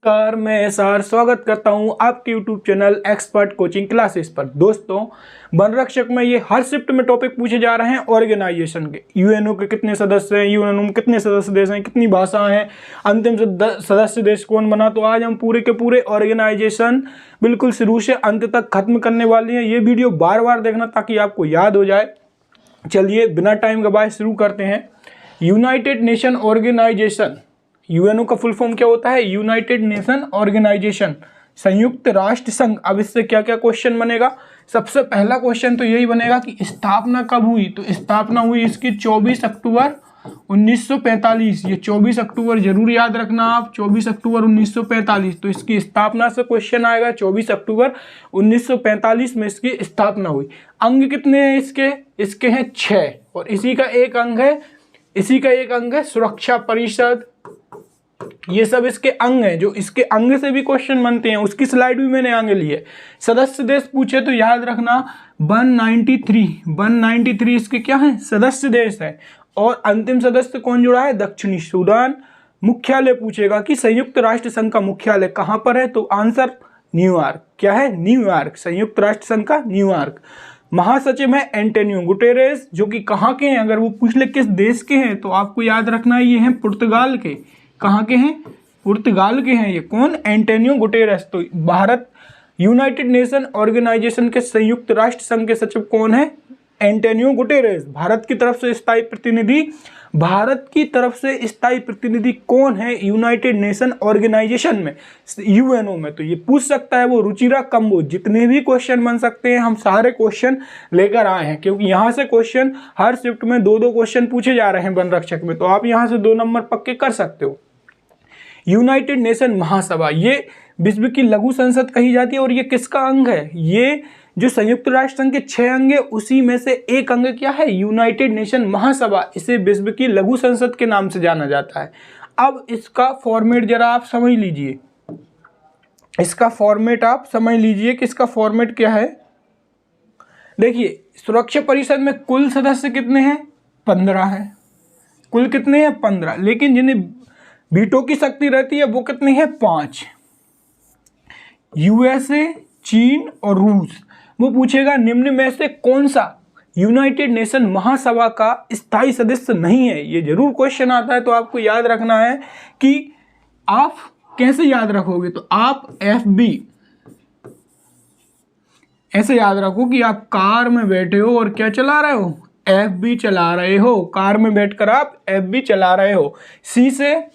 नमस्कार, मैं एसआर स्वागत करता हूं आपके YouTube channel expert coaching classes पर। दोस्तों, वन रक्षक में ये हर शिफ्ट में टॉपिक पूछे जा रहे हैं ऑर्गेनाइजेशन के। यूएनओ के कितने सदस्य हैं, यूएनओ में कितने सदस्य देश हैं, कितनी भाषाएं हैं, अंतिम सदस्य देश कौन बना। तो आज हम पूरे के पूरे ऑर्गेनाइजेशन बिल्कुल शुरू से अंत तक खत्म करने वाले हैं। ये वीडियो बार बार देखना ताकि आपको याद हो जाए। चलिए बिना टाइम गवाए शुरू करते हैं। यूनाइटेड नेशन ऑर्गेनाइजेशन, यूएनओ का फुल फॉर्म क्या होता है? यूनाइटेड नेशन ऑर्गेनाइजेशन, संयुक्त राष्ट्र संघ। अब इससे क्या क्या क्वेश्चन बनेगा? सबसे पहला क्वेश्चन तो यही बनेगा कि स्थापना कब हुई। तो स्थापना हुई इसकी 24 अक्टूबर 1945। ये 24 अक्टूबर जरूर याद रखना आप, 24 अक्टूबर 1945। तो इसकी स्थापना से क्वेश्चन आएगा। 24 अक्टूबर 1945 में इसकी स्थापना हुई। अंग कितने हैं इसके हैं 6, और इसी का एक अंग है सुरक्षा परिषद। ये सब इसके अंग हैं, जो इसके अंग से भी क्वेश्चन बनते हैं। उसकी स्लाइड भी मैंने आगे ली है। सदस्य देश पूछे तो याद रखना 193 इसके क्या है? सदस्य देश है। और अंतिम सदस्य कौन जुड़ा है? दक्षिणी सूडान। मुख्यालय पूछेगा कि संयुक्त राष्ट्र संघ का मुख्यालय कहां पर है? तो आंसर न्यूयॉर्क। क्या है? न्यूयॉर्क, संयुक्त राष्ट्र संघ का न्यूयॉर्क। महासचिव है एंटोनियो गुटेरेस, जो कि कहाँ के हैं? अगर वो पूछ ले किस देश के हैं तो आपको याद रखना ये हैं पुर्तगाल के। कहाँ के हैं? पुर्तगाल के हैं। ये कौन? Antonio Guterres. तो भारत यूनाइटेड नेशन ऑर्गेनाइजेशन के संयुक्त राष्ट्र संघ के सचिव कौन है? Antonio Guterres. भारत की तरफ से स्थायी प्रतिनिधि कौन है यूनाइटेड नेशन ऑर्गेनाइजेशन में, यूएनओ में? तो ये पूछ सकता है वो रुचिरा कंबोज। जितने भी क्वेश्चन बन सकते हैं हम सारे क्वेश्चन लेकर आए हैं, क्योंकि यहाँ से क्वेश्चन हर शिफ्ट में 2-2 क्वेश्चन पूछे जा रहे हैं वन रक्षक में। तो आप यहाँ से 2 नंबर पक्के कर सकते हो। यूनाइटेड नेशन महासभा, ये विश्व की लघु संसद कही जाती है। और ये किसका अंग है? ये जो संयुक्त राष्ट्र संघ के 6 अंग है उसी में से एक अंग क्या है? यूनाइटेड नेशन महासभा। इसे विश्व की लघु संसद के नाम से जाना जाता है। अब इसका फॉर्मेट जरा आप समझ लीजिए। इसका फॉर्मेट आप समझ लीजिए कि इसका फॉर्मेट क्या है। देखिए, सुरक्षा परिषद में कुल सदस्य कितने हैं? 15 हैं। कुल कितने हैं? 15। लेकिन जिन्हें वीटो की शक्ति रहती है वो कितनी है? 5। यूएसए, चीन और रूस। वो पूछेगा निम्न में से कौन सा यूनाइटेड नेशन महासभा का स्थायी सदस्य नहीं है। ये जरूर क्वेश्चन आता है। तो आपको याद रखना है कि आप कैसे याद रखोगे। तो आप FB ऐसे याद रखो कि आप कार में बैठे हो और क्या चला रहे हो? FB चला रहे हो। कार में बैठकर आप FB चला रहे हो। C से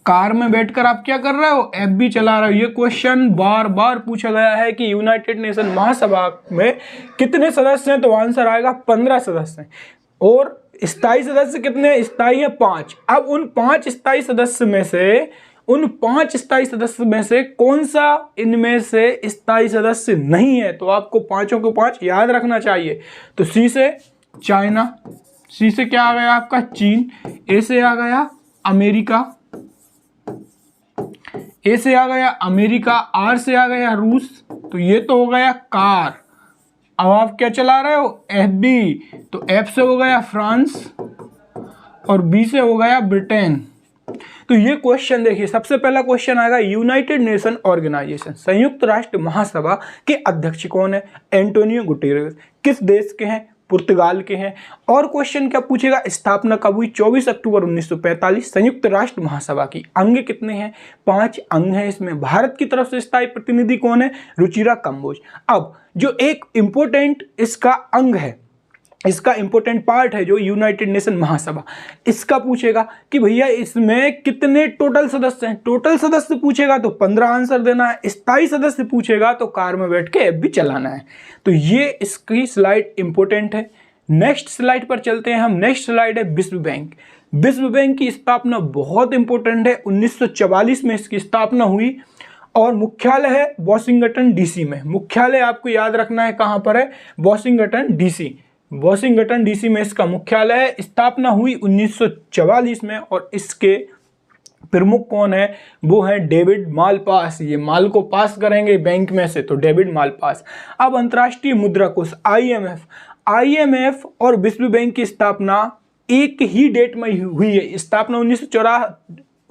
कार में बैठकर आप क्या कर रहे हो? FB चला रहे हो। ये क्वेश्चन बार बार पूछा गया है कि यूनाइटेड नेशन महासभा में कितने सदस्य हैं। तो आंसर आएगा 15 सदस्य हैं। और स्थायी सदस्य कितने हैं? स्थायी है 5। अब उन 5 स्थायी सदस्य में से कौन सा इनमें से स्थायी सदस्य नहीं है? तो आपको 5 को 5 याद रखना चाहिए। तो C से चाइना, C से क्या आ गया आपका? चीन। A से आ गया अमेरिका, A से आ गया अमेरिका। R से आ गया रूस। तो ये तो हो गया कार। अब आप क्या चला रहे हो? FB। तो F से हो गया फ्रांस और B से हो गया ब्रिटेन। तो ये क्वेश्चन देखिए, सबसे पहला क्वेश्चन आएगा यूनाइटेड नेशन ऑर्गेनाइजेशन, संयुक्त राष्ट्र महासभा के अध्यक्ष कौन है? Antonio Guterres. किस देश के हैं? पुर्तगाल के हैं। और क्वेश्चन क्या पूछेगा? स्थापना कब हुई? 24 अक्टूबर 1945। संयुक्त राष्ट्र महासभा की अंग कितने हैं? 5 अंग हैं। इसमें भारत की तरफ से स्थायी प्रतिनिधि कौन है? रुचिरा कंबोज। अब जो एक इंपोर्टेंट इसका अंग है, इसका इंपोर्टेंट पार्ट है जो यूनाइटेड नेशन महासभा, इसका पूछेगा कि भैया इसमें कितने टोटल सदस्य हैं। टोटल सदस्य पूछेगा तो 15 आंसर देना है। स्थायी सदस्य पूछेगा तो कार में बैठ के FB चलाना है। तो ये इसकी स्लाइड इंपोर्टेंट है। नेक्स्ट स्लाइड पर चलते हैं हम। नेक्स्ट स्लाइड है विश्व बैंक। विश्व बैंक की स्थापना बहुत इंपोर्टेंट है। 1944 में इसकी स्थापना हुई और मुख्यालय है वॉशिंगटन DC में। मुख्यालय आपको याद रखना है कहाँ पर है? Washington DC। वॉशिंगटन DC में इसका मुख्यालय है। स्थापना हुई 1944 में और इसके प्रमुख कौन है? वो है डेविड मालपास। ये माल को पास करेंगे बैंक में से, तो डेविड मालपास। अब अंतर्राष्ट्रीय मुद्रा कोष IMF और विश्व बैंक की स्थापना एक ही डेट में हुई है। स्थापना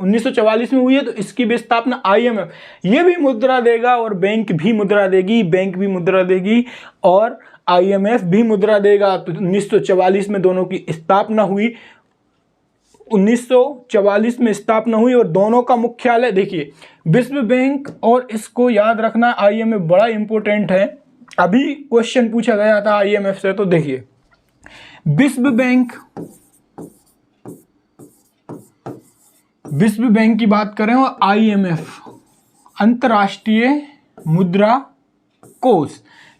1944 में हुई है, तो इसकी भी स्थापना IMF ये भी मुद्रा देगा और बैंक भी मुद्रा देगी, बैंक भी मुद्रा देगी और IMF भी मुद्रा देगा। तो 1944 में दोनों की स्थापना हुई, 1944 में स्थापना हुई और दोनों का मुख्यालय देखिए विश्व बैंक, और इसको याद रखना IMF बड़ा इंपॉर्टेंट है। अभी क्वेश्चन पूछा गया था IMF से, तो देखिए विश्व बैंक की बात करें और IMF अंतर्राष्ट्रीय मुद्रा कोष,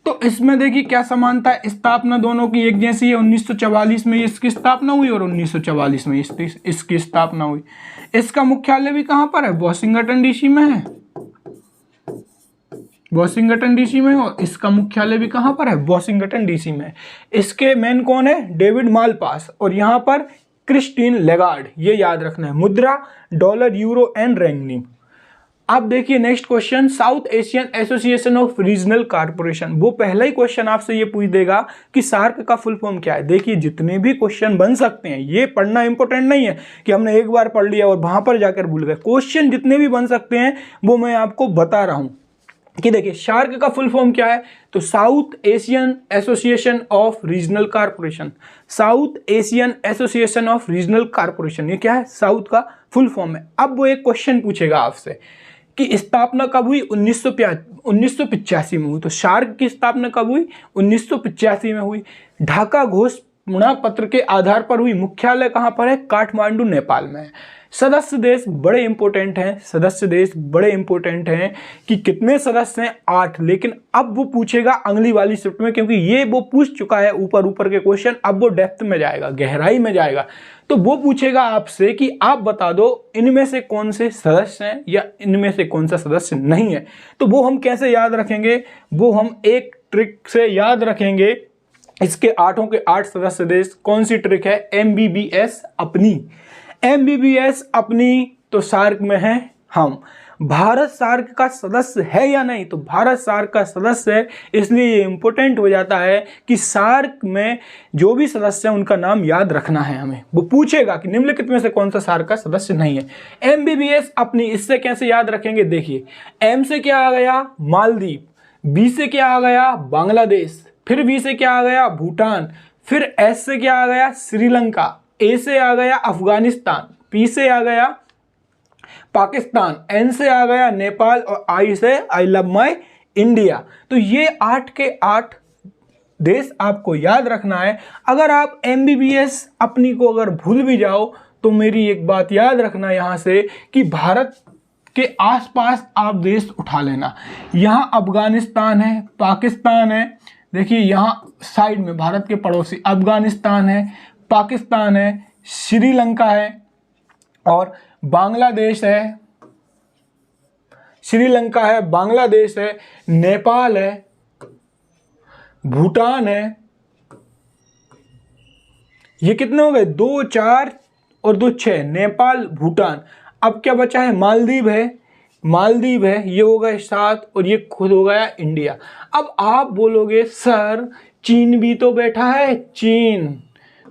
तो इसमें देखिए क्या समानता है, स्थापना दोनों की एक जैसी है। 1944 में इसकी स्थापना हुई और 1944 में इसकी स्थापना हुई। इसका मुख्यालय भी कहां पर है, वॉशिंगटन DC में है, वॉशिंगटन DC में, और इसका मुख्यालय भी कहां पर है, वॉशिंगटन DC में। इसके मेन कौन है, डेविड मालपास, और यहां पर क्रिस्टीन लेगार्ड, ये याद रखना है। मुद्रा डॉलर, यूरो एंड रेंगनी। अब देखिए next question, south Asian association of regional corporation. वो पहला ही क्वेश्चन आपसे ये पूछ देगा कि सार्क का फुल फॉर्म क्या है। देखिए जितने भी क्वेश्चन बन सकते हैं, ये पढ़ना इंपॉर्टेंट नहीं है कि हमने एक बार पढ़ लिया और वहां पर जाकर भूल गए। क्वेश्चन जितने भी बन सकते हैं वो मैं आपको बता रहा हूं कि देखिए सार्क का फुल फॉर्म क्या है, तो south Asian association of regional corporation. South Asian association of regional corporation, ये क्या है, साउथ का फुल फॉर्म है। अब वो एक क्वेश्चन पूछेगा आपसे कि स्थापना कब हुई, 1985 में हुई। तो सार्क की स्थापना कब हुई, 1985 में हुई। ढाका घोषणा पत्र के आधार पर हुई। मुख्यालय कहां पर है, काठमांडू नेपाल में है। सदस्य देश बड़े इंपॉर्टेंट हैं, सदस्य देश बड़े इंपॉर्टेंट हैं कि कितने सदस्य हैं, 8। लेकिन अब वो पूछेगा अगली वाली शिफ्ट में, क्योंकि ये वो पूछ चुका है ऊपर ऊपर के क्वेश्चन, अब वो डेप्थ में जाएगा, गहराई में जाएगा। तो वो पूछेगा आपसे कि आप बता दो इनमें से कौन से सदस्य हैं या इनमें से कौन सा सदस्य नहीं है। तो वो हम कैसे याद रखेंगे, वो हम एक ट्रिक से याद रखेंगे। इसके 8 के 8 सदस्य देश, कौन सी ट्रिक है, MBBS अपनी, MBBS अपनी, तो सार्क में है हम। भारत सार्क का सदस्य है या नहीं, तो भारत सार्क का सदस्य है, इसलिए ये इंपॉर्टेंट हो जाता है कि सार्क में जो भी सदस्य है उनका नाम याद रखना है हमें। वो पूछेगा कि निम्नलिखित में से कौन सा सार्क का सदस्य नहीं है। MBBS अपनी, इससे कैसे याद रखेंगे, देखिए M से क्या आ गया, मालदीव, B से क्या आ गया, बांग्लादेश, फिर B से क्या आ गया, भूटान, फिर S से क्या आ गया, श्रीलंका, A से आ गया अफगानिस्तान, P से आ गया पाकिस्तान, N से आ गया नेपाल, और I से आई लव माई इंडिया। तो ये 8 के 8 देश आपको याद रखना है। अगर आप MBBS अपनी को अगर भूल भी जाओ तो मेरी एक बात याद रखना यहाँ से कि भारत के आसपास आप देश उठा लेना। यहाँ अफगानिस्तान है, पाकिस्तान है, देखिए यहाँ साइड में भारत के पड़ोसी अफगानिस्तान है, पाकिस्तान है, श्रीलंका है और बांग्लादेश है, श्रीलंका है, बांग्लादेश है, नेपाल है, भूटान है। ये कितने हो गए, 2 4 और 2 6, नेपाल भूटान। अब क्या बचा है, मालदीव है, मालदीव है, ये हो गए 7 और ये खुद हो गया इंडिया। अब आप बोलोगे सर चीन भी तो बैठा है, चीन,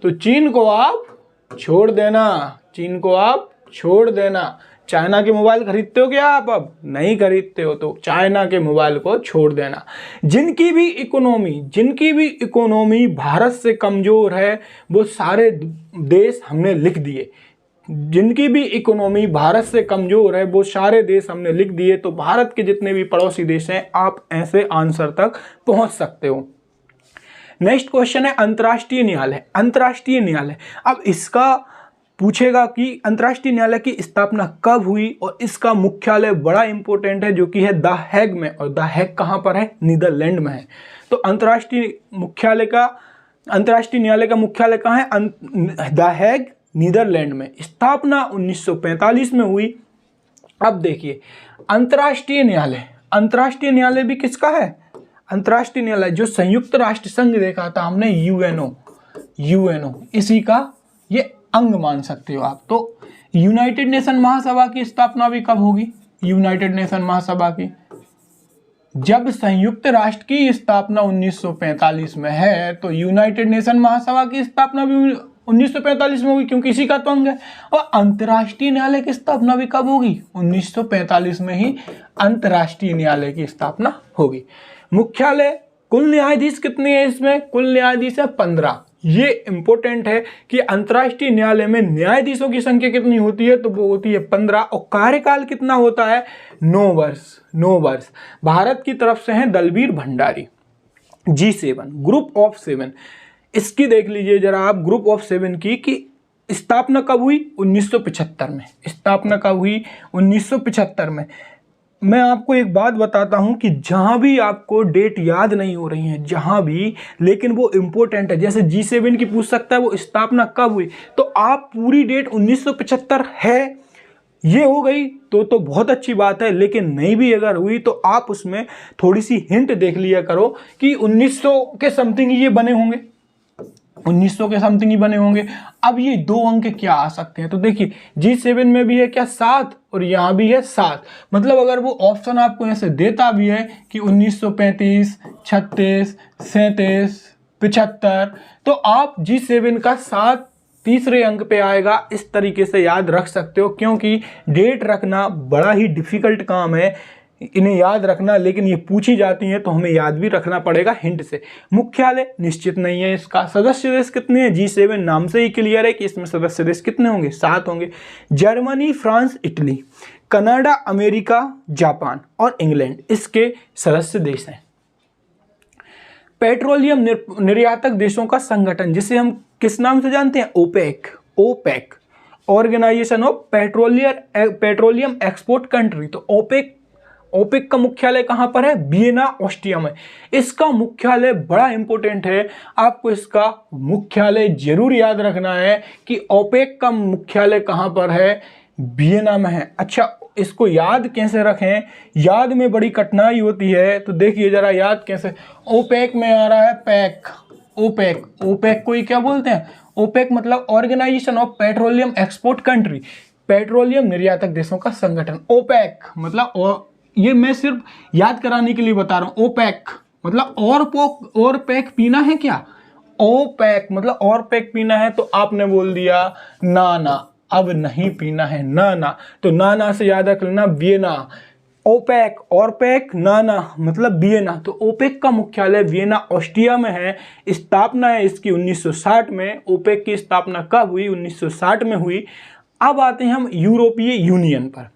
तो चीन को आप छोड़ देना, चीन को आप छोड़ देना। चाइना के मोबाइल खरीदते हो क्या आप, अब नहीं खरीदते हो तो चाइना के मोबाइल को छोड़ देना। जिनकी भी इकोनॉमी भारत से कमजोर है वो सारे देश हमने लिख दिए। जिनकी भी इकोनॉमी भारत से कमजोर है वो सारे देश हमने लिख दिए। तो भारत के जितने भी पड़ोसी देश हैं आप ऐसे आंसर तक पहुंच सकते हो। नेक्स्ट क्वेश्चन है अंतर्राष्ट्रीय न्यायालय। अंतर्राष्ट्रीय न्यायालय, अब इसका पूछेगा कि अंतर्राष्ट्रीय न्यायालय की स्थापना कब हुई और इसका मुख्यालय बड़ा इंपॉर्टेंट है जो कि है द हैग में, और द हैग कहां पर है, नीदरलैंड में है। तो अंतर्राष्ट्रीय न्यायालय का मुख्यालय कहां है, द हैग नीदरलैंड में। स्थापना 1945 में हुई। अब देखिए अंतर्राष्ट्रीय न्यायालय भी किसका है, अंतर्राष्ट्रीय न्यायालय जो संयुक्त राष्ट्र संघ देखा था हमने, यूएनओ, इसी का ये अंग मान सकते हो आप। तो यूनाइटेड नेशन महासभा की स्थापना भी कब होगी, यूनाइटेड नेशन महासभा की, जब संयुक्त राष्ट्र की स्थापना 1945 में है तो यूनाइटेड नेशन महासभा की स्थापना भी 1945 में हुई, क्योंकि इसी का तो अंग है। और अंतर्राष्ट्रीय न्यायालय की स्थापना भी कब होगी? 1945 में ही अंतर्राष्ट्रीय न्यायालय की स्थापना होगी। मुख्यालय, कुल न्यायाधीश कितने हैं इसमें? कुल न्यायाधीश है 15। ये इंपॉर्टेंट है कि अंतर्राष्ट्रीय न्यायालय में न्यायाधीशों की संख्या कितनी होती है? तो वो होती है 15। और कार्यकाल कितना होता है? 9 वर्ष। 9 वर्ष। भारत की तरफ से हैं Dalbir Bhandari. G7 group of 7, इसकी देख लीजिए जरा आप, ग्रुप ऑफ 7 की कि स्थापना कब हुई? 1975 में। स्थापना कब हुई? 1975 में। मैं आपको एक बात बताता हूं कि जहां भी आपको डेट याद नहीं हो रही है, जहां भी, लेकिन वो इंपॉर्टेंट है, जैसे G7 की पूछ सकता है वो स्थापना कब हुई, तो आप पूरी डेट 1975 है ये हो गई तो बहुत अच्छी बात है। लेकिन नहीं भी अगर हुई तो आप उसमें थोड़ी सी हिंट देख लिया करो कि 1900 के समथिंग ये बने होंगे, 1900 के समथिंग ही बने होंगे। अब ये 2 अंक क्या आ सकते हैं? तो देखिए G7 में भी है क्या? 7, और यहां भी है 7। मतलब अगर वो ऑप्शन आपको ऐसे देता भी है कि 1935, 36, 37, 75, तो आप G7 का 7 तीसरे अंक पे आएगा, इस तरीके से याद रख सकते हो। क्योंकि डेट रखना बड़ा ही डिफिकल्ट काम है, इन्हें याद रखना, लेकिन ये पूछी जाती हैं तो हमें याद भी रखना पड़ेगा हिंट से। मुख्यालय निश्चित नहीं है इसका। सदस्य देश कितने हैं? G7 नाम से ही क्लियर है कि इसमें सदस्य देश कितने होंगे? 7 होंगे। Germany, France, Italy, Canada, America, Japan और इंग्लैंड इसके सदस्य देश हैं। पेट्रोलियम निर्यातक देशों का संगठन, जिसे हम किस नाम से जानते हैं? OPEC. OPEC, organisation of petroleum export country. तो ओपेक का मुख्यालय कहां पर है? वियना, ऑस्ट्रिया में। इसका मुख्यालय बड़ा इंपॉर्टेंट है, आपको इसका मुख्यालय जरूर याद रखना है कि ओपेक का मुख्यालय कहां पर है? वियना में है। अच्छा, इसको याद कैसे रखें? याद में बड़ी कठिनाई होती है, तो देखिए जरा याद कैसे। ओपेक में आ रहा है पैक, ओपेक। ओपेक को ही क्या बोलते हैं? ओपेक मतलब organisation of petroleum export country, petroleum निर्यातक देशों का संगठन। ओपेक मतलब, ये मैं सिर्फ याद कराने के लिए बता रहा हूं। ओपेक मतलब और पैक पीना है क्या? ओपेक मतलब और पैक पीना है, तो आपने बोल दिया ना अब नहीं पीना है, ना तो ना से याद रख लेना वियना। ओपेक, और पैक, ना मतलब वियना। तो ओपेक का मुख्यालय वियना, ऑस्ट्रिया में है। स्थापना है इसकी 1960 में। ओपेक की स्थापना कब हुई? 1960 में हुई। अब आते हैं हम यूरोपीय यूनियन पर।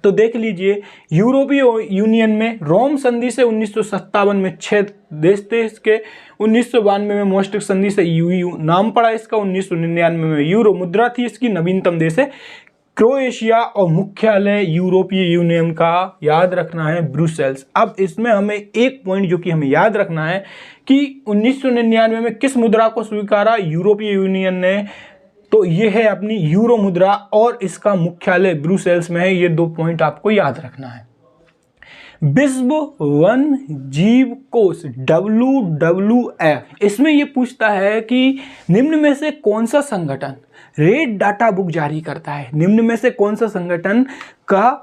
तो देख लीजिए, यूरोपीय यूनियन में रोम संधि से 1957 में 6 देश थे इसके। 1992 में मोस्टिक संधि से यूयू नाम पड़ा इसका। 1999 में यूरो मुद्रा थी इसकी। नवीनतम देश है क्रोएशिया, और मुख्यालय यूरोपीय यूनियन का याद रखना है ब्रुसेल्स। अब इसमें हमें एक पॉइंट जो कि हमें याद रखना है कि 1999 में किस मुद्रा को स्वीकारा यूरोपीय यूनियन ने? तो ये है अपनी यूरो मुद्रा, और इसका मुख्यालय ब्रुसेल्स में है। ये 2 पॉइंट आपको याद रखना है। विश्व वन जीव कोष WWF, इसमें ये पूछता है कि निम्न में से कौन सा संगठन रेड डाटा बुक जारी करता है? निम्न में से कौन सा संगठन का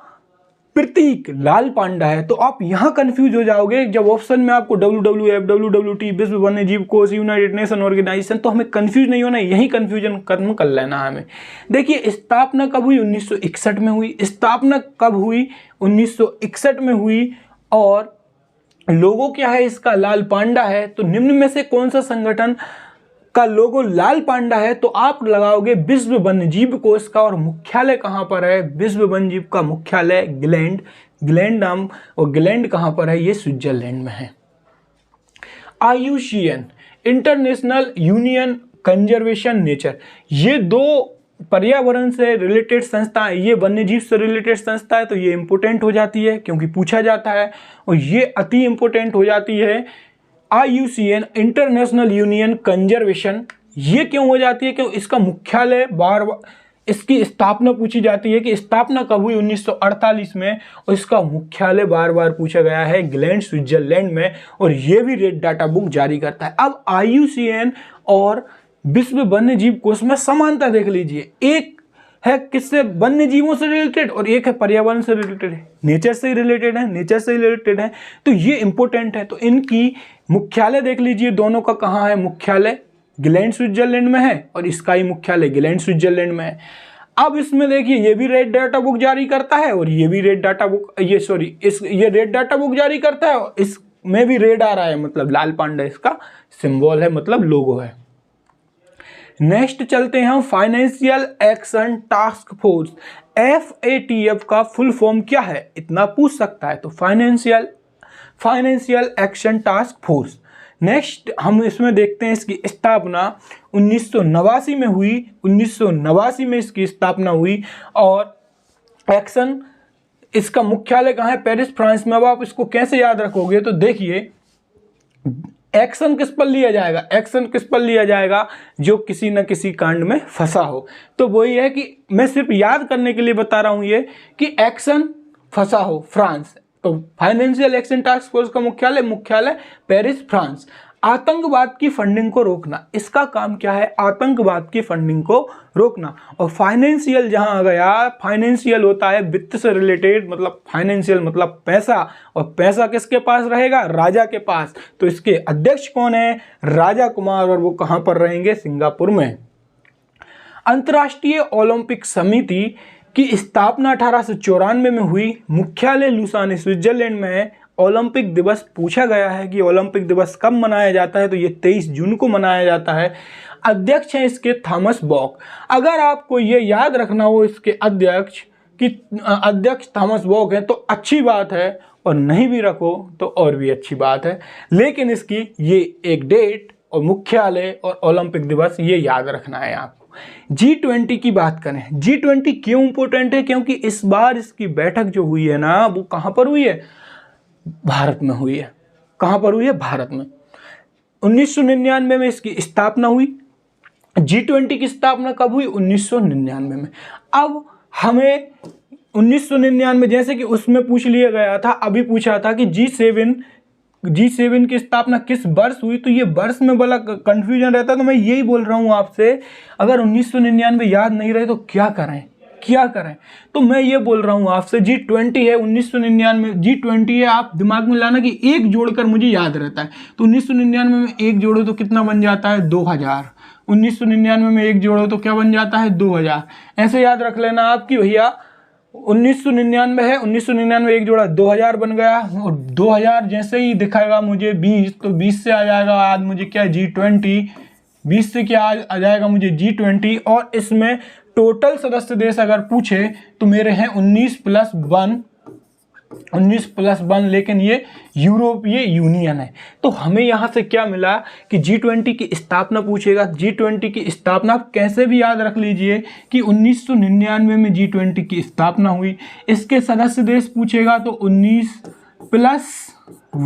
प्रतीक लाल पांडा है? तो आप यहां कंफ्यूज हो जाओगे जब ऑप्शन में आपको WWF, WWT, विश्व वन्य जीव कोष, यूनाइटेड नेशन ऑर्गेनाइजेशन, तो हमें कंफ्यूज नहीं होना, यही कंफ्यूजन खत्म कर लेना है हमें। देखिए स्थापना कब हुई? 1961 में हुई। स्थापना कब हुई? 1961 में हुई। और लोगो क्या है इसका? लाल पांडा है। तो निम्न में से कौन सा संगठन का लोगो लाल पांडा है? तो आप लगाओगे विश्व वन्यजीव कोष का। और मुख्यालय कहां पर है? विश्व वन्यजीव का मुख्यालय ग्लैंड नाम, और ग्लैंड कहां पर है? ये स्विट्जरलैंड में है। IUCN, international union conservation nature, ये 2 पर्यावरण से रिलेटेड संस्था है। ये वन्यजीव से रिलेटेड संस्था है, तो ये इंपोर्टेंट हो जाती है क्योंकि पूछा जाता है, और ये अति इंपोर्टेंट हो जाती है। IUCN, इंटरनेशनल यूनियन कंजर्वेशन, ये क्यों हो जाती है? क्योंकि इसका मुख्यालय बार इसकी स्थापना पूछी जाती है कि स्थापना कब हुई? 1948 में। और इसका मुख्यालय बार बार पूछा गया है ग्लैंड, स्विट्जरलैंड में। और ये भी रेड डाटा बुक जारी करता है। अब IUCN और विश्व वन्य जीव कोष में समानता देख लीजिए, एक है किससे? वन्य जीवों से रिलेटेड, और एक है पर्यावरण से रिलेटेड है, नेचर से रिलेटेड है, नेचर से रिलेटेड है। तो ये इंपॉर्टेंट है। तो इनकी मुख्यालय देख लीजिए, दोनों का कहाँ है मुख्यालय? गिलेंड स्विट्जरलैंड में है और इसका ही मुख्यालय गिलेंड स्विट्जरलैंड में है। अब इसमें देखिए ये भी रेड डाटा बुक जारी करता है और ये भी रेड डाटा बुक ये रेड डाटा बुक जारी करता है और इसमें भी रेड आ रहा है, मतलब लाल पांडा इसका सिंबल है, मतलब लोगो है। नेक्स्ट चलते हैं हम financial action task force. FATF का फुल फॉर्म क्या है, इतना पूछ सकता है, तो financial action task force. Next हम इसमें देखते हैं इसकी स्थापना 1989 में हुई, 1989 में इसकी स्थापना हुई और एक्शन इसका मुख्यालय कहाँ है, पेरिस फ्रांस में। अब आप इसको कैसे याद रखोगे, तो देखिए एक्शन किस पर लिया जाएगा, एक्शन किस पर लिया जाएगा, जो किसी न किसी कांड में फंसा हो। तो वही है कि मैं सिर्फ याद करने के लिए बता रहा हूं ये कि एक्शन फंसा हो फ्रांस, तो फाइनेंशियल एक्शन टास्क फोर्स का मुख्यालय पेरिस फ्रांस। आतंकवाद की फंडिंग को रोकना, इसका काम क्या है, आतंकवाद की फंडिंग को रोकना। और फाइनेंशियल जहां आ गया, फाइनेंशियल होता है वित्त से रिलेटेड, मतलब फाइनेंशियल मतलब पैसा, और पैसा किसके पास रहेगा, राजा के पास। तो इसके अध्यक्ष कौन है, राजा कुमार, और वो कहां पर रहेंगे, सिंगापुर में। अंतर्राष्ट्रीय ओलंपिक समिति की स्थापना 1894 में हुई, मुख्यालय लुसाने स्विट्जरलैंड में है। ओलंपिक दिवस पूछा गया है कि ओलंपिक दिवस कब मनाया जाता है, तो ये 23 जून को मनाया जाता है। अध्यक्ष हैं इसके थॉमस बॉक। अगर आपको ये याद रखना हो इसके अध्यक्ष थॉमस बॉक है तो अच्छी बात है, और नहीं भी रखो तो और भी अच्छी बात है, लेकिन इसकी ये एक डेट और मुख्यालय और ओलंपिक दिवस ये याद रखना है आपको। G20 की बात करें, G20 क्यों इंपॉर्टेंट है, क्योंकि इस बार इसकी बैठक जो हुई है ना, वो कहां पर हुई है, भारत में हुई है। कहां पर हुई है, भारत में। 1999 में इसकी स्थापना हुई। G20 की स्थापना कब हुई, 1999 में। अब हमें 1999 जैसे कि उसमें पूछ लिया गया था, अभी पूछा था कि G7 की स्थापना किस वर्ष हुई, तो ये वर्ष में बड़ा कंफ्यूजन रहता है। तो मैं यही बोल रहा हूं आपसे, अगर 1999 याद नहीं रहे तो क्या करें, तो मैं ये बोल रहा हूं आपसे, G20 है 1999, G20 है, आप दिमाग में लाना कि एक जोड़कर मुझे याद रहता है। तो 1999 में एक जोड़ो तो कितना बन जाता है, 2000। 1999 में एक जोड़ो तो क्या बन जाता है, 2000। ऐसे याद रख लेना आपकी भैया 1999 है, 1999 एक जोड़ा 2000 बन गया, और 2000 जैसे ही दिखाएगा मुझे 20, तो 20 से आ जाएगा आज मुझे क्या, G20। 20 से क्या आ जाएगा मुझे, G20। और इसमें टोटल सदस्य देश अगर पूछे तो मेरे हैं 19 प्लस 1, लेकिन ये यूरोपीय यूनियन है। तो हमें यहाँ से क्या मिला कि G20 की स्थापना पूछेगा। G20 की स्थापना आप कैसे भी याद रख लीजिए कि 1999 में G20 की स्थापना हुई। इसके सदस्य देश पूछेगा तो 19 प्लस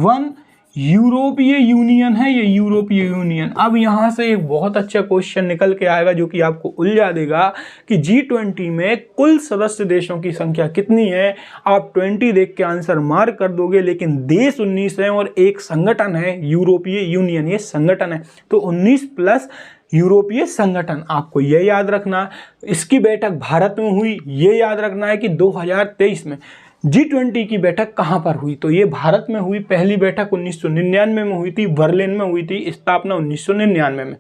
1 यूरोपीय यूनियन है, ये यूरोपीय यूनियन। अब यहाँ से एक बहुत अच्छा क्वेश्चन निकल के आएगा जो कि आपको उलझा देगा कि G20 में कुल सदस्य देशों की संख्या कितनी है। आप 20 देख के आंसर मार्क कर दोगे, लेकिन देश 19 है और एक संगठन है यूरोपीय यूनियन, ये संगठन है। तो 19 प्लस यूरोपीय संगठन, आपको यह याद रखना। इसकी बैठक भारत में हुई, ये याद रखना है कि 2023 में। G20 की बैठक कहां पर हुई, तो ये भारत में हुई। पहली बैठक 1999 में हुई थी, बर्लिन में हुई थी, स्थापना 1999 में।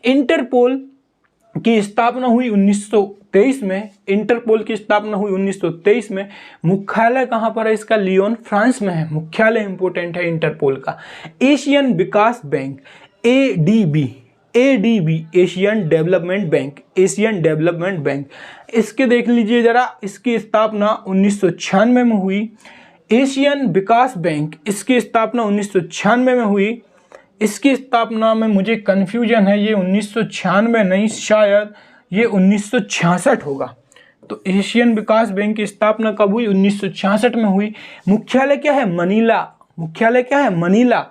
इंटरपोल की स्थापना हुई 1923 में, इंटरपोल की स्थापना हुई 1923 में। मुख्यालय कहां पर है इसका, लियोन फ्रांस में है, मुख्यालय इंपोर्टेंट है इंटरपोल का। Asian Vikas bank, ADB Asian development bank, इसके देख लीजिए जरा, इसकी स्थापना 1996 में हुई। एशियन विकास बैंक, इसकी स्थापना 1996 में हुई। इसकी स्थापना में मुझे कंफ्यूजन है, ये 1996 नहीं, शायद ये 1966 होगा। तो एशियन विकास बैंक की स्थापना कब हुई, 1966 में हुई। मुख्यालय क्या है, मनीला।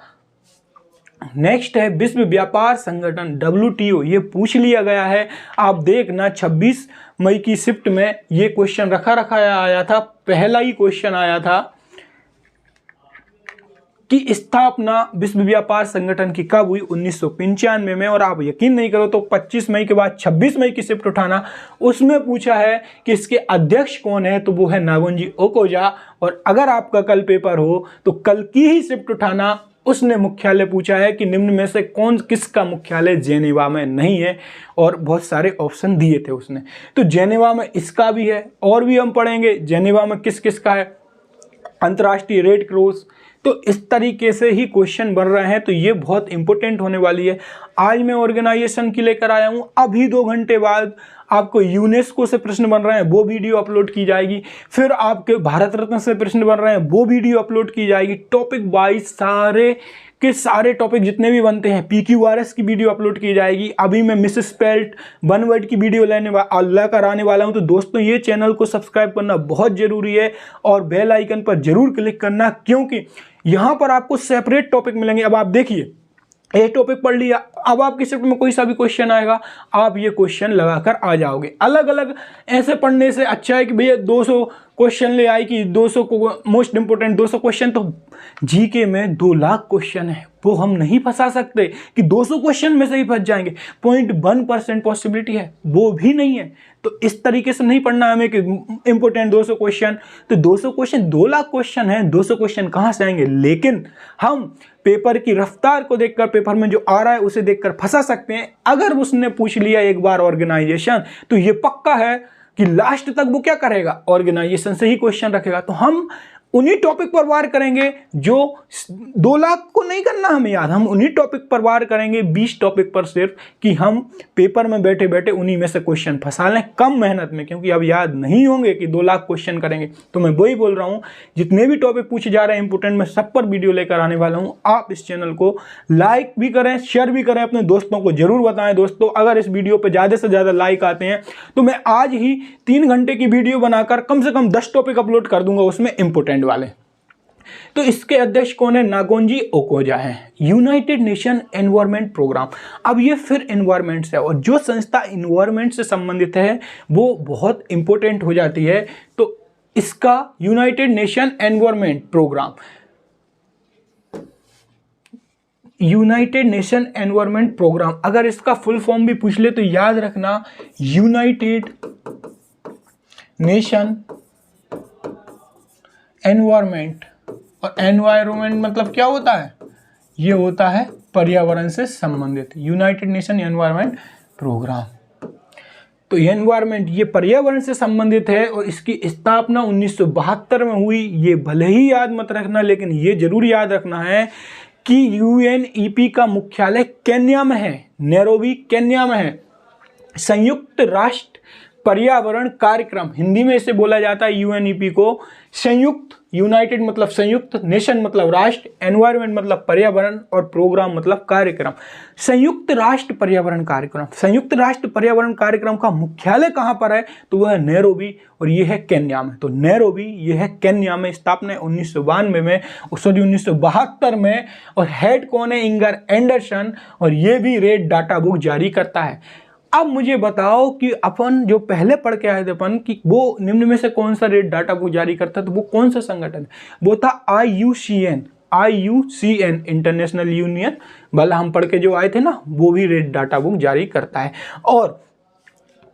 नेक्स्ट है विश्व व्यापार संगठन WTO, ये पूछ लिया गया है। आप देखना 26 मई की शिफ्ट में ये क्वेश्चन रखा आया था, पहला ही क्वेश्चन आया था कि स्थापना विश्व व्यापार संगठन की कब हुई, 1995 में। और आप यकीन नहीं करो तो 25 मई के बाद 26 मई की शिफ्ट उठाना, उसमें पूछा है कि इसके अध्यक्ष कौन है, तो वो है नागोंजी ओकोजा। और अगर आपका कल पेपर हो तो कल की ही शिफ्ट उठाना, उसने मुख्यालय पूछा है कि निम्न में से किसका मुख्यालय जेनेवा में नहीं है, और बहुत सारे ऑप्शन दिए थे उसने। तो जेनेवा में इसका भी है, और भी हम पढ़ेंगे जेनेवा में किस किस का है, अंतर्राष्ट्रीय रेड क्रॉस। तो इस तरीके से ही क्वेश्चन बन रहे हैं, तो ये बहुत इंपॉर्टेंट होने वाली है। आज मैं ऑर्गेनाइजेशन की लेकर आया हूँ, अभी 2 घंटे बाद आपको यूनेस्को से प्रश्न बन रहे हैं, वो वीडियो अपलोड की जाएगी। फिर आपके भारत रत्न से प्रश्न बन रहे हैं, वो वीडियो अपलोड की जाएगी। टॉपिक वाइज सारे के सारे टॉपिक जितने भी बनते हैं, PQRS की वीडियो अपलोड की जाएगी। अभी मैं मिस स्पेल्ट 1 वर्ड की वीडियो लेकर आने वाला हूं। तो दोस्तों ये चैनल को सब्सक्राइब करना बहुत जरूरी है और बेल आइकन पर जरूर क्लिक करना, क्योंकि यहां पर आपको सेपरेट टॉपिक मिलेंगे। अब आप देखिए, एक टॉपिक पढ़ लिया, अब आपके शिफ्ट में कोई सा भी क्वेश्चन आएगा, आप ये क्वेश्चन लगाकर आ जाओगे। अलग अलग ऐसे पढ़ने से अच्छा है कि भैया 200 क्वेश्चन ले आए कि 200 को मोस्ट इंपोर्टेंट 200 क्वेश्चन। तो जीके में 2 लाख क्वेश्चन है, वो हम नहीं फंसा सकते कि 200 क्वेश्चन में से ही फंस जाएंगे। 0.1% पॉसिबिलिटी है, वो भी नहीं है। तो इस तरीके से नहीं पढ़ना हमें कि इंपोर्टेंट 200 क्वेश्चन। तो 200 क्वेश्चन 2 लाख क्वेश्चन है, 200 क्वेश्चन कहाँ से आएंगे? लेकिन हम पेपर की रफ्तार को देखकर, पेपर में जो आ रहा है उसे देखकर फंसा सकते हैं। अगर उसने पूछ लिया एक बार ऑर्गेनाइजेशन, तो ये पक्का है कि लास्ट तक वो क्या करेगा, ऑर्गेनाइजेशन से ही क्वेश्चन रखेगा। तो हम उन्हीं टॉपिक पर वार करेंगे जो 2 लाख को नहीं करना हमें याद, हम उन्हीं टॉपिक पर वार करेंगे, 20 टॉपिक पर सिर्फ, कि हम पेपर में बैठे बैठे उन्हीं में से क्वेश्चन फंसा लें कम मेहनत में, क्योंकि अब याद नहीं होंगे कि 2 लाख क्वेश्चन करेंगे। तो मैं वही बोल रहा हूँ, जितने भी टॉपिक पूछे जा रहे हैं इंपोर्टेंट, मैं सब पर वीडियो लेकर आने वाला हूँ। आप इस चैनल को लाइक भी करें, शेयर भी करें, अपने दोस्तों को जरूर बताएं। दोस्तों अगर इस वीडियो पर ज़्यादा से ज़्यादा लाइक आते हैं तो मैं आज ही 3 घंटे की वीडियो बनाकर कम से कम 10 टॉपिक अपलोड कर दूंगा, उसमें इंपोर्टेंट वाले। तो इसके अध्यक्ष कौन है? नागोंजी ओकोजा है। यूनाइटेड नेशन एनवायरनमेंट प्रोग्राम, अब ये फिर एनवायरनमेंट से, और जो संस्था एनवायरनमेंट से संबंधित है वो बहुत इंपॉर्टेंट हो जाती है। तो इसका United Nation environment programme, United Nation environment programme, अगर इसका फुल फॉर्म भी पूछ ले तो याद रखना, यूनाइटेड नेशन एनवायरनमेंट। और एनवायरनमेंट मतलब क्या होता है? ये होता है पर्यावरण से संबंधित, यूनाइटेड नेशन एनवायरनमेंट प्रोग्राम। तो एनवायरनमेंट ये पर्यावरण से संबंधित है, और इसकी स्थापना 1972 में हुई। ये भले ही याद मत रखना, लेकिन ये जरूर याद रखना है कि UNEP का मुख्यालय केन्या में है, नैरोबी केन्या में है। संयुक्त राष्ट्र पर्यावरण कार्यक्रम, हिंदी में इसे बोला जाता है UNEP को। संयुक्त, यूनाइटेड मतलब संयुक्त, नेशन मतलब राष्ट्र, एनवायरनमेंट मतलब पर्यावरण, और प्रोग्राम मतलब कार्यक्रम। संयुक्त राष्ट्र पर्यावरण कार्यक्रम, संयुक्त राष्ट्र पर्यावरण कार्यक्रम का मुख्यालय कहां पर है? तो वह है नैरोबी, और यह है केन्या में। तो नैरोबी ये है केन्या में, स्थापना 1992 में, सॉरी 1972 में। और हेड कौन है? इंगर एंडरसन, और ये भी रेड डाटा बुक जारी करता है। अब मुझे बताओ कि अपन जो पहले पढ़ के आए थे अपन, कि वो निम्न में से कौन सा रेड डाटा बुक जारी करता है? तो वो कौन सा संगठन है? वो था IUCN, इंटरनेशनल यूनियन। भला हम पढ़ के जो आए थे ना, वो भी रेड डाटा बुक जारी करता है। और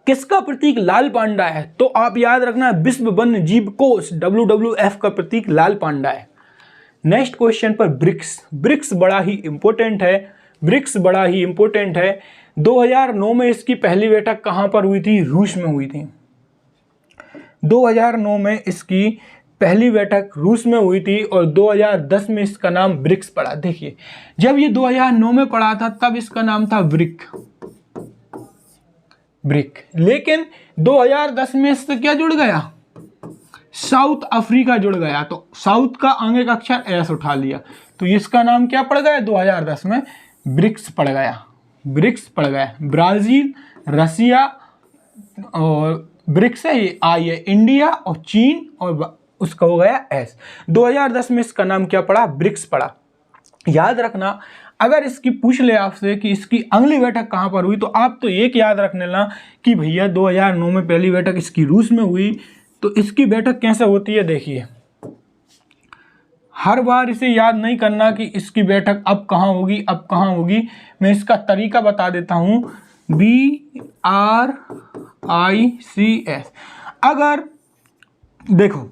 किसका प्रतीक लाल पांडा है? तो आप याद रखना, विश्व वन्य जीव कोष WWF का प्रतीक लाल पांडा है। नेक्स्ट क्वेश्चन पर ब्रिक्स, ब्रिक्स बड़ा ही इंपॉर्टेंट है, ब्रिक्स बड़ा ही इंपॉर्टेंट है। 2009 में इसकी पहली बैठक कहां पर हुई थी? रूस में हुई थी। 2009 में इसकी पहली बैठक रूस में हुई थी, और 2010 में इसका नाम ब्रिक्स पड़ा। देखिए, जब ये 2009 में पड़ा था तब इसका नाम था ब्रिक, लेकिन 2010 में इससे क्या जुड़ गया? साउथ अफ्रीका जुड़ गया। तो साउथ का आगे का अक्षर एस उठा लिया, तो इसका नाम क्या पड़ गया? 2010 में ब्रिक्स पड़ गया, ब्रिक्स पड़ गया। ब्राजील, रसिया, और ब्रिक्स है ये, आई है इंडिया और चीन, और उसका हो गया एस। 2010 में इसका नाम क्या पड़ा? ब्रिक्स पड़ा। याद रखना, अगर इसकी पूछ ले आपसे कि इसकी अगली बैठक कहां पर हुई, तो आप तो एक याद रख लेना कि भैया 2009 में पहली बैठक इसकी रूस में हुई। तो इसकी बैठक कैसे होती है? देखिए, हर बार इसे याद नहीं करना कि इसकी बैठक अब कहाँ होगी, अब कहाँ होगी। मैं इसका तरीका बता देता हूँ, BRICS। अगर देखो,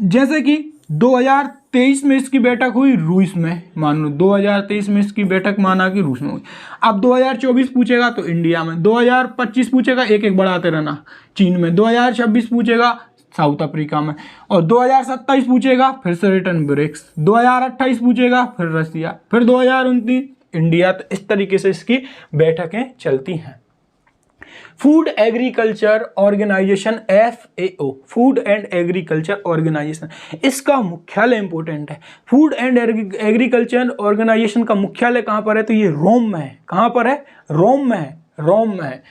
जैसे कि 2023 में इसकी बैठक हुई रूस में, मान लो 2023 में इसकी बैठक माना कि रूस में हुई। अब 2024 पूछेगा तो इंडिया में, 2025 पूछेगा, एक एक बढ़ाते रहना, चीन में, 2026 पूछेगा साउथ अफ्रीका में, और 2027 पूछेगा फिर से रिटर्न ब्रिक्स, 2028 पूछेगा फिर रसिया, फिर 2029 इंडिया। तो इस तरीके से इसकी बैठकें चलती हैं। Food agriculture organisation FAO, food and agriculture organisation, इसका मुख्यालय इंपॉर्टेंट है। फूड एंड एग्रीकल्चर ऑर्गेनाइजेशन का मुख्यालय कहाँ पर है? तो ये रोम में है। कहाँ पर है? रोम में है। रोम में है।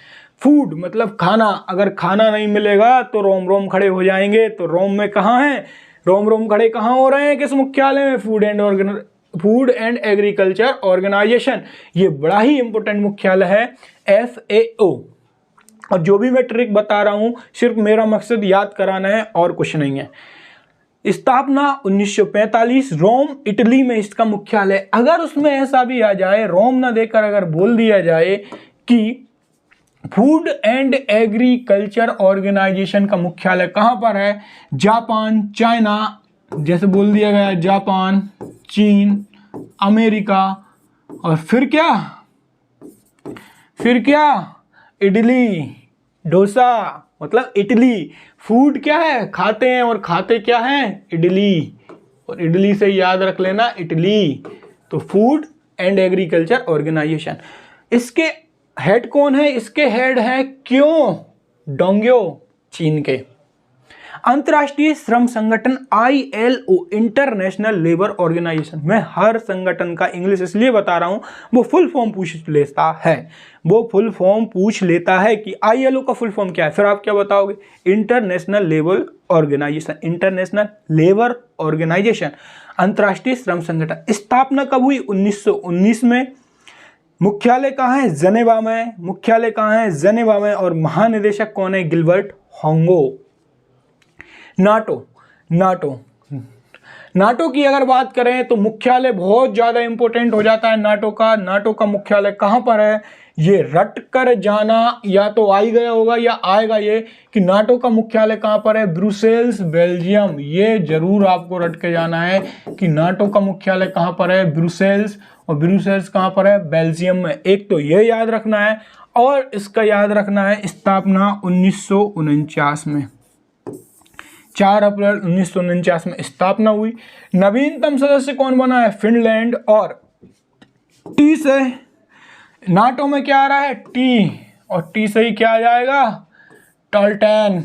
फूड मतलब खाना, अगर खाना नहीं मिलेगा तो रोम खड़े हो जाएंगे। तो रोम में कहाँ है? रोम खड़े कहाँ हो रहे हैं? किस मुख्यालय में? Food and agriculture organisation. ये बड़ा ही इंपॉर्टेंट मुख्यालय है FAO। और जो भी मैं ट्रिक बता रहा हूं सिर्फ मेरा मकसद याद कराना है और कुछ नहीं है। स्थापना 1945, रोम इटली में इसका मुख्यालय। अगर उसमें ऐसा भी आ जाए, रोम ना देकर अगर बोल दिया जाए कि फूड एंड एग्रीकल्चर ऑर्गेनाइजेशन का मुख्यालय कहां पर है? जापान, चाइना, जैसे बोल दिया गया जापान, चीन, अमेरिका, और फिर क्या इडली, डोसा, मतलब इडली। फूड क्या है? खाते हैं, और खाते क्या है? इडली, और इडली से याद रख लेना इटली। तो फूड एंड एग्रीकल्चर ऑर्गेनाइजेशन, इसके हेड कौन है? इसके हेड है क्यों डोंग्यो, चीन के। अंतर्राष्ट्रीय श्रम संगठन ILO, इंटरनेशनल लेबर ऑर्गेनाइजेशन। मैं हर संगठन का इंग्लिश इसलिए बता रहा हूं, वो फुल फॉर्म पूछ लेता है कि ILO का फुल फॉर्म क्या है। फिर आप क्या बताओगे? International labour organisation, international labour organisation, अंतर्राष्ट्रीय श्रम संगठन। स्थापना कब हुई? 1919 में। मुख्यालय कहाँ है? जनेवा में। और महानिदेशक कौन है? गिलबर्ट होंगो। नाटो की अगर बात करें तो मुख्यालय बहुत ज्यादा इंपॉर्टेंट हो जाता है नाटो का मुख्यालय कहां पर है? ये रट कर जाना, या तो आ ही गया होगा या आएगा ये, कि नाटो का मुख्यालय कहां पर है? Brussels, Belgium. ये जरूर आपको रट के जाना है कि नाटो का मुख्यालय कहां पर है? ब्रुसेल्स। और ब्रुसेल्स कहां पर है? बेल्जियम में। एक तो ये याद रखना है, और इसका याद रखना है स्थापना 1949 में, 4 अप्रैल 1949 में स्थापना हुई। नवीनतम सदस्य कौन बना है? फिनलैंड। और टी से नाटो में क्या आ रहा है? टी, और टी से ही क्या आ जाएगा? टॉल्टेन,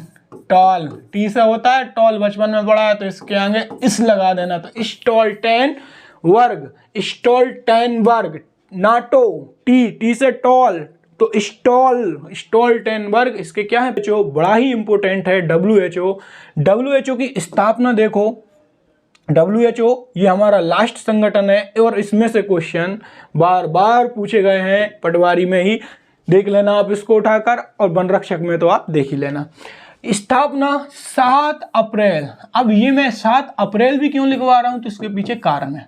टॉल। टी से होता है टॉल, बचपन में पढ़ा है तो इसके आगे इस लगा देना, तो स्टोल्टेनबर्ग, नाटो। टी से टॉल, तो स्टोल्टेनबर्ग। इसके क्या है? WHO बड़ा ही इंपॉर्टेंट है। WHO की स्थापना देखो। WHO ये हमारा लास्ट संगठन है, और इसमें से क्वेश्चन बार बार पूछे गए हैं। पटवारी में ही देख लेना आप इसको उठाकर, और वन रक्षक में तो आप देख ही लेना। स्थापना 7 अप्रैल। अब ये मैं 7 अप्रैल भी क्यों लिखवा रहा हूं, तो इसके पीछे कारण है।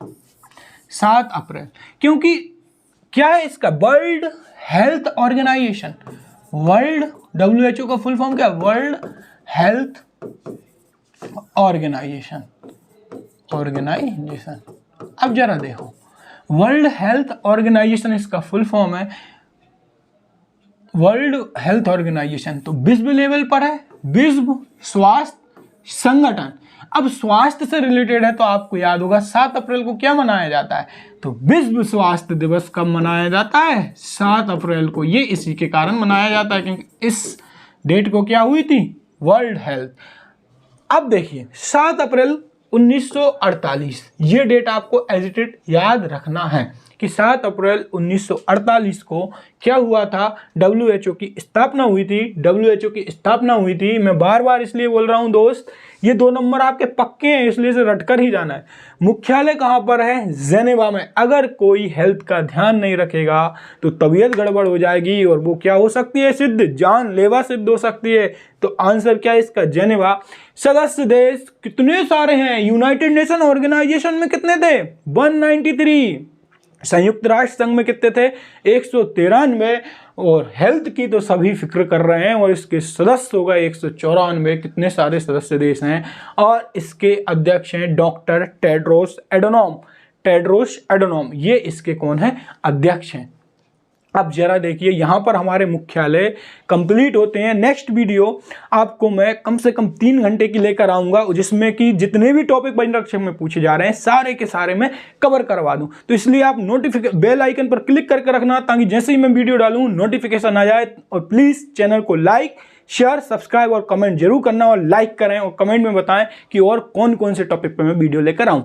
7 अप्रैल क्योंकि क्या है इसका? World health organisation. WHO का फुल फॉर्म क्या है? World health organisation. अब जरा देखो, वर्ल्ड हेल्थ ऑर्गेनाइजेशन इसका फुल फॉर्म है। वर्ल्ड हेल्थ ऑर्गेनाइजेशन तो विश्व लेवल पर है, विश्व स्वास्थ्य संगठन। अब स्वास्थ्य से रिलेटेड है तो आपको याद होगा 7 अप्रैल को क्या मनाया जाता है? तो विश्व स्वास्थ्य दिवस कब मनाया जाता है? 7 अप्रैल को। ये इसी के कारण मनाया जाता है क्योंकि इस डेट को क्या हुई थी? World health. अब देखिए 7 अप्रैल 1948, ये डेट आपको एज इट इज याद रखना है कि 7 अप्रैल 1948 को क्या हुआ था? WHO की स्थापना हुई थी। मैं बार बार इसलिए बोल रहा हूं दोस्त, ये 2 नंबर आपके पक्के हैं, इसलिए से रटकर ही जाना है। मुख्यालय कहां पर है? जेनेवा में। अगर कोई हेल्थ का ध्यान नहीं रखेगा तो तबीयत गड़बड़ हो जाएगी, और वो क्या हो सकती है? जानलेवा सिद्ध हो सकती है। तो आंसर क्या है इसका? जेनेवा। सदस्य देश कितने सारे हैं? यूनाइटेड नेशन ऑर्गेनाइजेशन में कितने थे? 193। संयुक्त राष्ट्र संघ में कितने थे? 193। और हेल्थ की तो सभी फिक्र कर रहे हैं, और इसके सदस्य हो गए 194, कितने सारे सदस्य देश हैं, और इसके अध्यक्ष हैं डॉक्टर टेड्रोस एडोनॉम, ये इसके कौन है, अध्यक्ष हैं। अब जरा देखिए यहाँ पर हमारे मुख्यालय कंप्लीट होते हैं। नेक्स्ट वीडियो आपको मैं कम से कम 3 घंटे की लेकर आऊँगा, जिसमें कि जितने भी टॉपिक परीक्षा में पूछे जा रहे हैं सारे के सारे मैं कवर करवा दूँ। तो इसलिए आप बेल आइकन पर क्लिक करके रखना, ताकि जैसे ही मैं वीडियो डालूँ नोटिफिकेशन आ जाए। और प्लीज़ चैनल को लाइक, शेयर, सब्सक्राइब और कमेंट जरूर करना, और लाइक करें और कमेंट में बताएं कि और कौन कौन से टॉपिक पर मैं वीडियो लेकर आऊँ।